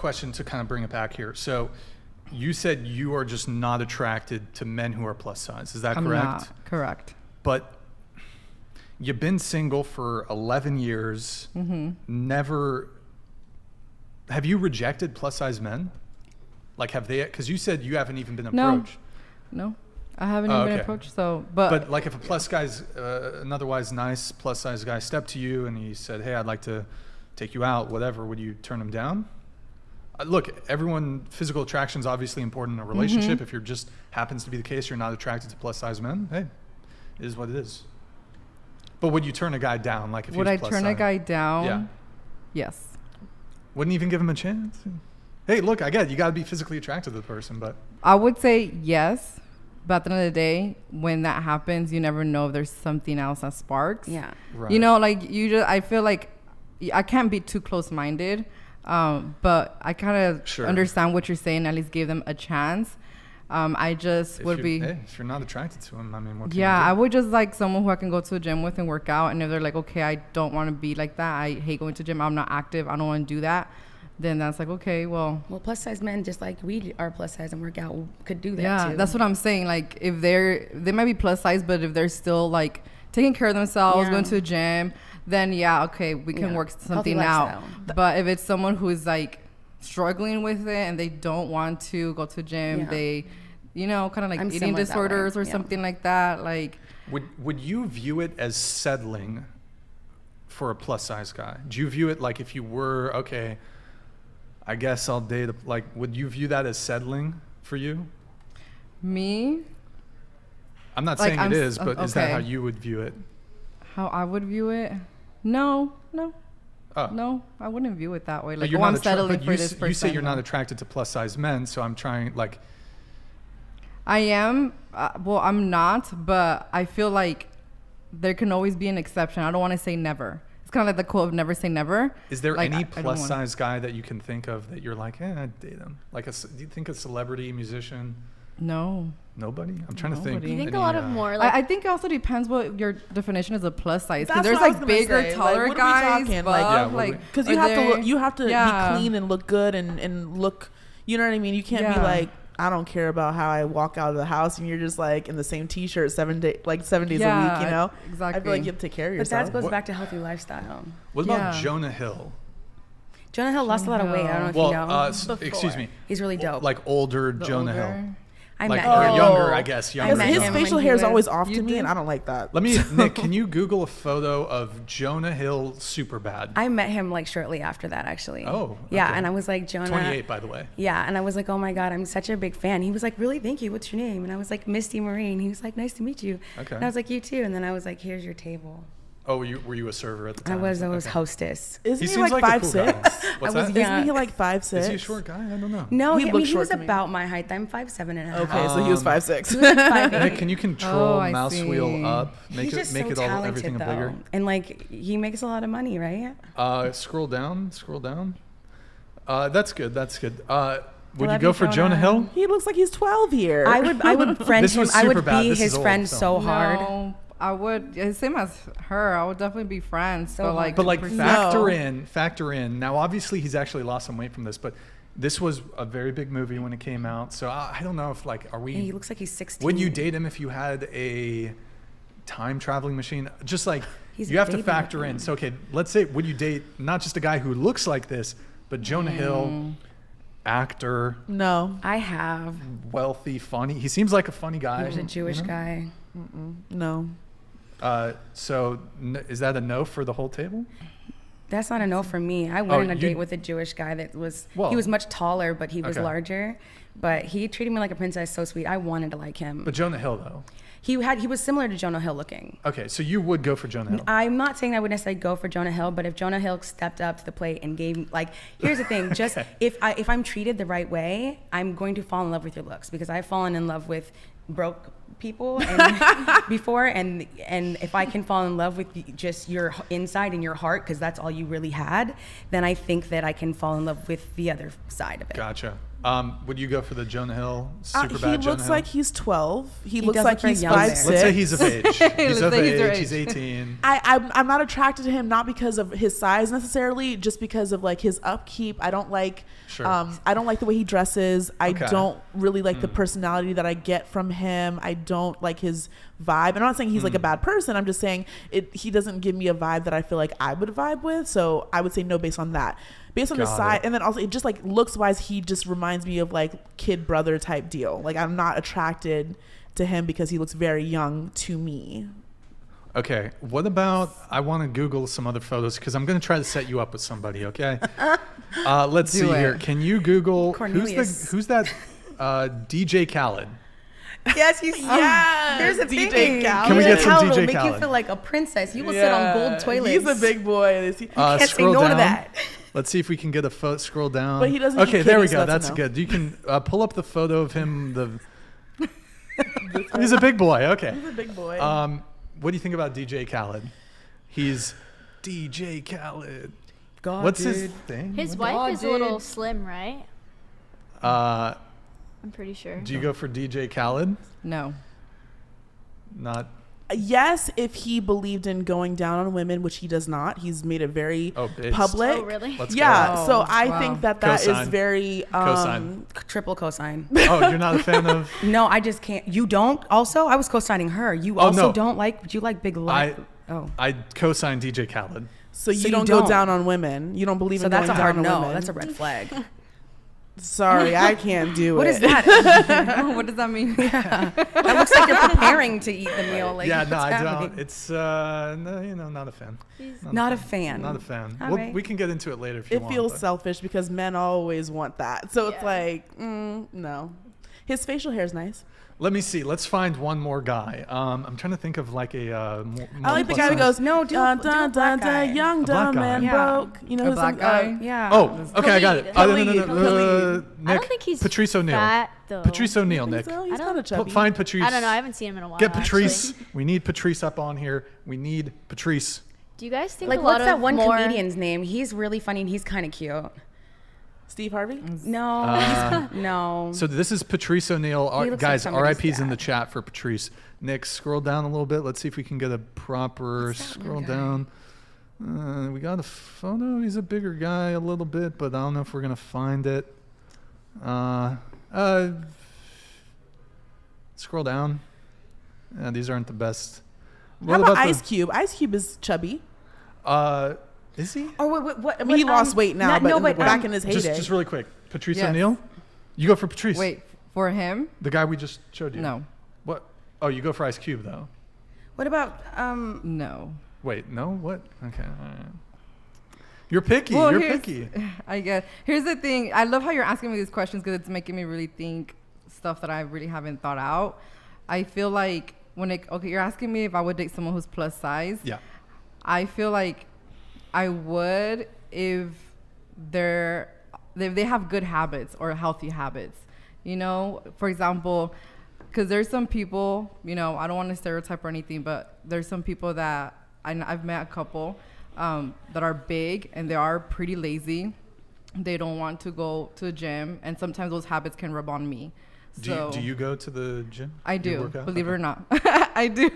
question to kind of bring it back here. So you said you are just not attracted to men who are plus size. Is that correct? I'm not. Correct. But you've been single for 11 years. Never. Have you rejected plus size men? Like, have they? Because you said you haven't even been approached. No, I haven't even been approached. So, but like, if a plus guy's, an otherwise nice plus size guy stepped to you and he said, "Hey, I'd like to take you out," whatever, would you turn him down? Look, physical attraction is obviously important in a relationship. If you're just happens to be the case, you're not attracted to plus size men. Hey, it is what it is. But would you turn a guy down? Like, if he was plus size? Would I turn a guy down? Yeah. Yes. Wouldn't even give him a chance? Hey, look, I get it. You got to be physically attracted to the person, but I would say yes. But at the end of the day, when that happens, you never know if there's something else that sparks. Yeah. Right. You know, like I feel like I can't be too close-minded, but I kind of understand what you're saying. At least give them a chance. I just would be. Hey, if you're not attracted to him, I mean, what can yeah, you do? I would just like someone who I can go to a gym with and work out. And if they're like, okay, I don't want to be like that. I hate going to gym. I'm not active. I don't want to do that. Then that's like, okay, well, plus size men, just like we are plus size and work out, could do that yeah, too. That's what I'm saying. Like, if they might be plus size, but if they're still like taking care of themselves, going to a gym, then yeah, okay, we can work something out. But if it's someone who is like struggling with it and they don't want to go to the gym, they, you know, kind of like eating disorders or something like that. Like, would you view it as settling for a plus size guy? Do you view it like, if you were, okay, I guess I'll date like, would you view that as settling for you? Me? I'm not saying it is, but is that how you would view it? How I would view it? No. No, I wouldn't view it that way. Like, I'm settling for this person. You say you're not attracted to plus size men, so I'm trying, like. I am. Well, I'm not, but I feel like there can always be an exception. I don't want to say never. It's kind of like the quote of never say never. Is there any plus size guy that you can think of that you're like, I'd date him? Like, do you think a celebrity, musician? No. Nobody? I'm trying to think. You think a lot of more like... I think it also depends what your definition is of plus size. Because there's like bigger, taller guys. Because you have to be clean and look good and look, you know what I mean? You can't be like, I don't care about how I walk out of the house, and you're just like in the same t-shirt 7 days a week, you know? Exactly. I feel like you have to take care of yourself. But that goes back to healthy lifestyle. What about Jonah Hill? Jonah Hill lost a lot of weight. I don't know if you know. Excuse me. He's really dope. Like older Jonah Hill. I like, met him. Younger, I guess. His facial hair is always off to me, and I don't like that. Nick, can you Google a photo of Jonah Hill Superbad? I met him like shortly after that, actually. Oh. Okay. Yeah, and I was like, Jonah. 28, by the way. Yeah, and I was like, oh my God, I'm such a big fan. He was like, really? Thank you. What's your name? And I was like, Misty Marine. He was like, nice to meet you. Okay. And I was like, you too. And then I was like, here's your table. Oh, were you a server at the time? I was hostess. Isn't he like 5'6"? What's that? Isn't he like 5'6"? Is he a short guy? I don't know. No, he was about my height. I'm 5'7" and a half. Okay, so he was 5'6". He was like 5'8". Nick, can you control mouse wheel up? Make He's it so all talented, everything though. bigger. And like he makes a lot of money, right? Scroll down. That's good. Would you go for Jonah Hill? He looks like he's 12 here. I would friend him. I would be his friend so hard. No, I would. Same as her. I would definitely be friends. But factor in. Now, obviously, he's actually lost some weight from this, but this was a very big movie when it came out. So I don't know if are we? And he looks like he's 16. Would you date him if you had a time traveling machine? Just like you have to factor in. So okay, let's say would you date not just a guy who looks like this, but Jonah Hill? Actor. No. I have. Wealthy, funny. He seems like a funny guy. He was a Jewish guy. No. So is that a no for the whole table? That's not a no for me. I went on a date with a Jewish guy that was, he was much taller, but he was larger. But he treated me like a princess, so sweet. I wanted to like him. But Jonah Hill, though? He was similar to Jonah Hill looking. Okay, so you would go for Jonah Hill. I'm not saying I would necessarily go for Jonah Hill, but if Jonah Hill stepped up to the plate and gave, here's the thing, just if I'm treated the right way, I'm going to fall in love with your looks, because I've fallen in love with broke people before, and if I can fall in love with just your inside and your heart, because that's all you really had, then I think that I can fall in love with the other side of it. Gotcha. Would you go for the Jonah Hill super bad? He looks like he's 12. He looks does like look very he's young 5'6". there. Let's say he's of age. He's of age. He's He's 18. I'm not attracted to him, not because of his size necessarily, just because of like his upkeep. I don't like I don't like the way he dresses. I don't really like the personality that I get from him. I don't like his vibe. I'm not saying he's like a bad person. I'm just saying he doesn't give me a vibe that I feel like I would vibe with. So I would say no based on that. Based on the side, and then also it just like looks wise, he just reminds me of like kid brother type deal. Like I'm not attracted to him because he looks very young to me. Okay, what about, I want to Google some other photos because I'm going to try to set you up with somebody, okay? Let's see here. Can you Google, who's that DJ Khaled? Yes, there's a DJ thing. Khaled. Can we get some Khaled DJ will make Khaled? you feel like a princess. You will sit on gold toilets. He's a big boy. You can't say no to that. Let's see if we can get a photo. Scroll down. But he doesn't Okay, eat there we kitties, go. so That's no. good. You can pull up the photo of him. He's a big boy. Okay. He's a big boy. What do you think about DJ Khaled? He's DJ Khaled. God, What's dude. his thing? His wife is a little slim, right? I'm pretty sure. Do you go for DJ Khaled? No. Not. Yes, if he believed in going down on women, which he does not. He's made it very public. Oh, really? Let's Yeah, go. so I think that Cosign. is very Cosign. Triple cosign. Oh, you're not a fan of? No, I just can't. You don't also? I was cosigning her. You also don't like, do you like big light? I co-signed DJ Khaled. So you don't go down on women. You don't believe in going down on women. no. That's a red flag. Sorry, I can't do What it. is that? What does that mean? That looks like you're preparing to eat the meal. Like, Yeah, no, what's I happening? don't. It's no, not a fan. Not a fan. Not a fan. All right. We can get into it later if you It want. feels but- selfish because men always want that. So it's Yeah. like, no. His facial hair is nice. Let me see. Let's find one more guy. I'm trying to think of like a. More I like the plus guy who size. goes, No, do a black guy. young A black dumb guy. man Yeah. broke. You know, A black some, guy? Yeah. Oh, okay, I got it. Khaled. No. Khaled. Nick, I don't think he's Patrice ONeal. fat, though. Patrice ONeal, Nick. So he's I don't- kind of chubby. Find Patrice. I don't know. I haven't seen him in a while. Get Patrice. actually. We need Patrice up on here. We need Patrice. Do you guys think Like, a lot what's that of one more... comedian's name? He's really funny and he's kind of cute. Steve Harvey? No. No. So this is Patrice ONeal. He looks like Guys, somebody's RIP's in the dad. chat for Patrice. Nick, scroll down a little bit. Let's see if we can get a proper scroll down. We got a photo. He's a bigger guy a little bit, but I don't know if we're going to find it. Scroll down. These aren't the best. How about Ice Cube? Ice Cube is chubby. Is he? Oh, what? I mean, he lost weight now, but back in his heyday. Just really quick. Patrice Yes. ONeal? You go for Patrice. Wait, for him? The guy we just showed you. No. What? Oh, you go for Ice Cube, though. What about No. Wait, no? What? Okay. All right. You're picky. Well, You're here's- picky. I guess. Here's the thing. I love how you're asking me these questions because it's making me really think stuff that I really haven't thought out. I feel like you're asking me if I would date someone who's plus size. Yeah. I feel like I would if they have good habits or healthy habits. You know, for example, because there's some people, you know, I don't want to stereotype or anything, but there's some people that I've met a couple that are big and they are pretty lazy. They don't want to go to the gym, and sometimes those habits can rub on me. Do you go to the gym? I You do, work out? believe it Okay. or not. I do.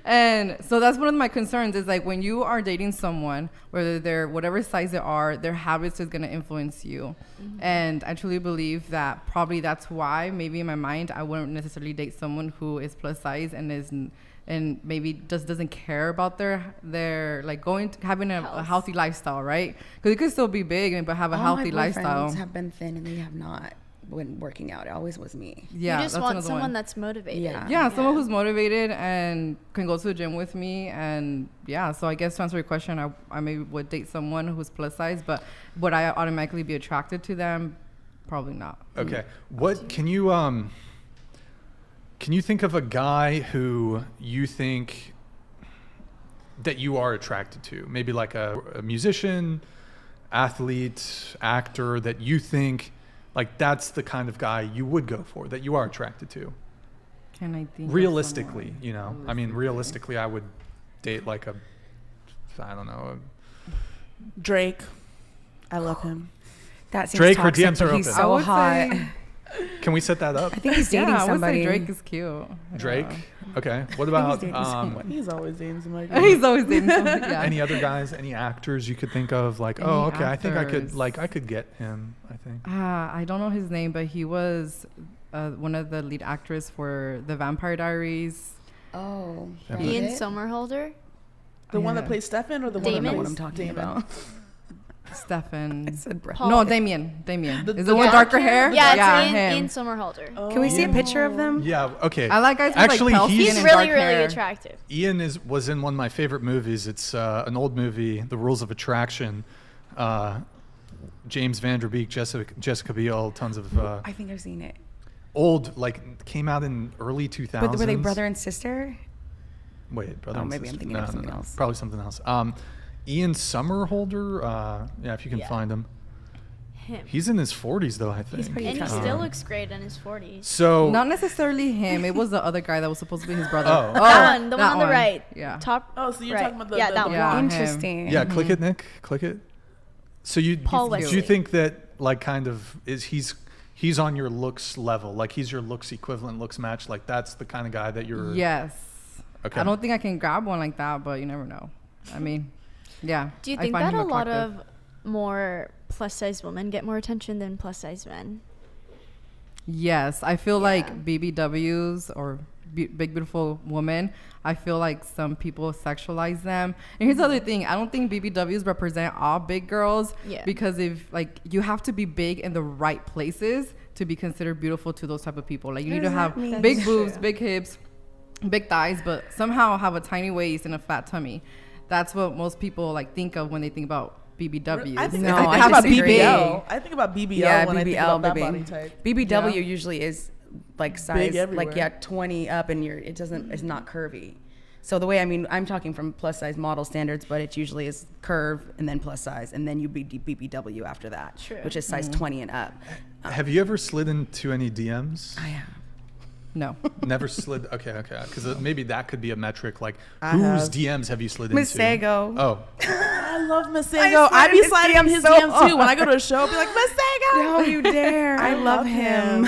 And so that's one of my concerns is like when you are dating someone, whether they're whatever size they are, their habits is going to influence you. Mm-hmm. And I truly believe that probably that's why maybe in my mind I wouldn't necessarily date someone who is plus size and maybe just doesn't care about their like having a healthy lifestyle, right? Because you could still be big but have a healthy lifestyle. Have been thin and they have not when working out. It always was me. Yeah, you just that's want another someone one. that's motivated. Yeah. Someone who's motivated and can go to the gym with me. And yeah, so I guess to answer your question, I maybe would date someone who's plus size, but would I automatically be attracted to them? Probably not. Okay. What can you think of a guy who you think that you are attracted to? Maybe like a musician, athlete, actor that you think like that's the kind of guy you would go for, that you are attracted to. Can I think? Realistically, of someone? you know. I mean, realistically, I would date like I don't know. Drake. I love him. That seems Drake, her toxic, DMs are but he's open. so I would hot. say- Can we set that up? I think he's dating I would somebody. say Drake is cute. Drake. Yeah. Okay. What about dating someone. He's always dating somebody. He's always dating somebody. Yeah. any other guys? Any actors you could think of? Like, Any oh, okay, I think I could actors? get him. I think. I don't know his name, but he was one of the lead actors for The Vampire Diaries. Oh. Yeah, right. Ian Somerhalder. The one that Yeah. plays Stefan or the Damon? one that I know what plays I'm talking Damon? about. Stefan. I said Brett. Paul- No, Damien. Damien. The- Is the the one dark darker hair? Yeah, it's him. Ian Somerhalder. Can we see a picture of them? Yeah. Okay. I like guys with Actually, like pale he's- skin He's and really, dark really hair. attractive. Ian was in one of my favorite movies. It's an old movie, The Rules of Attraction. James Van Der Beek, Jessica Biel, tons of I think I've seen it. old, like came out in early 2000s. But were they brother and sister? Wait, brother Oh, and maybe I'm sister. thinking of something else. Probably something else. Ian Somerhalder, yeah, if you can Yeah. find him. Him. He's in his 40s though, I think. pretty And he attractive. still looks great in his 40s. So Not necessarily him. It was the other guy that was supposed to be his brother. Oh. That one, the one that on the right. Yeah. Top. Oh, so you're right. talking about the yeah, the- that the one. Yeah. blonde. Interesting. yeah, click it, Nick. Click it. So you Paul do you Wesley. think that like kind of he's on your looks level, like he's your looks equivalent, looks match, like that's the kind of guy that you're. Yes. Okay. I don't think I can grab one like that, but you never know. I mean, yeah. Do you I think find that him a lot attractive. of more plus size women get more attention than plus size men? Yes, I feel like BBWs or big beautiful women. I feel like some people sexualize them. And here's the other thing: I don't think BBWs represent all big girls. Yeah. Because if like you have to be big in the right places to be considered beautiful to those type of people. Like you need to have mean? big That's boobs, true. big hips, big thighs, but somehow have a tiny waist and a fat tummy. That's what most people like think of when they think about BBWs. I think, No, I think I about disagree. BBL. I think about BBL Yeah, when I think BBL, about that baby. body type. BBW Yeah. usually is like size, everywhere. like 20 up, and it's not curvy. So the way I'm talking from plus size model standards, but it usually is curve and then plus size, and then you be BBW after that, True. which is size 20 and up. Have you ever slid into any DMs? I am. No. Never slid. Okay, because maybe that could be a metric. Like, I whose have. DMs have you slid Miss into? Sago. Oh, I love Miss I Sago. I be slid sliding in his his DMs so DMs too. When I go to a show, I'll be like, Miss Sago. How you dare? I love him.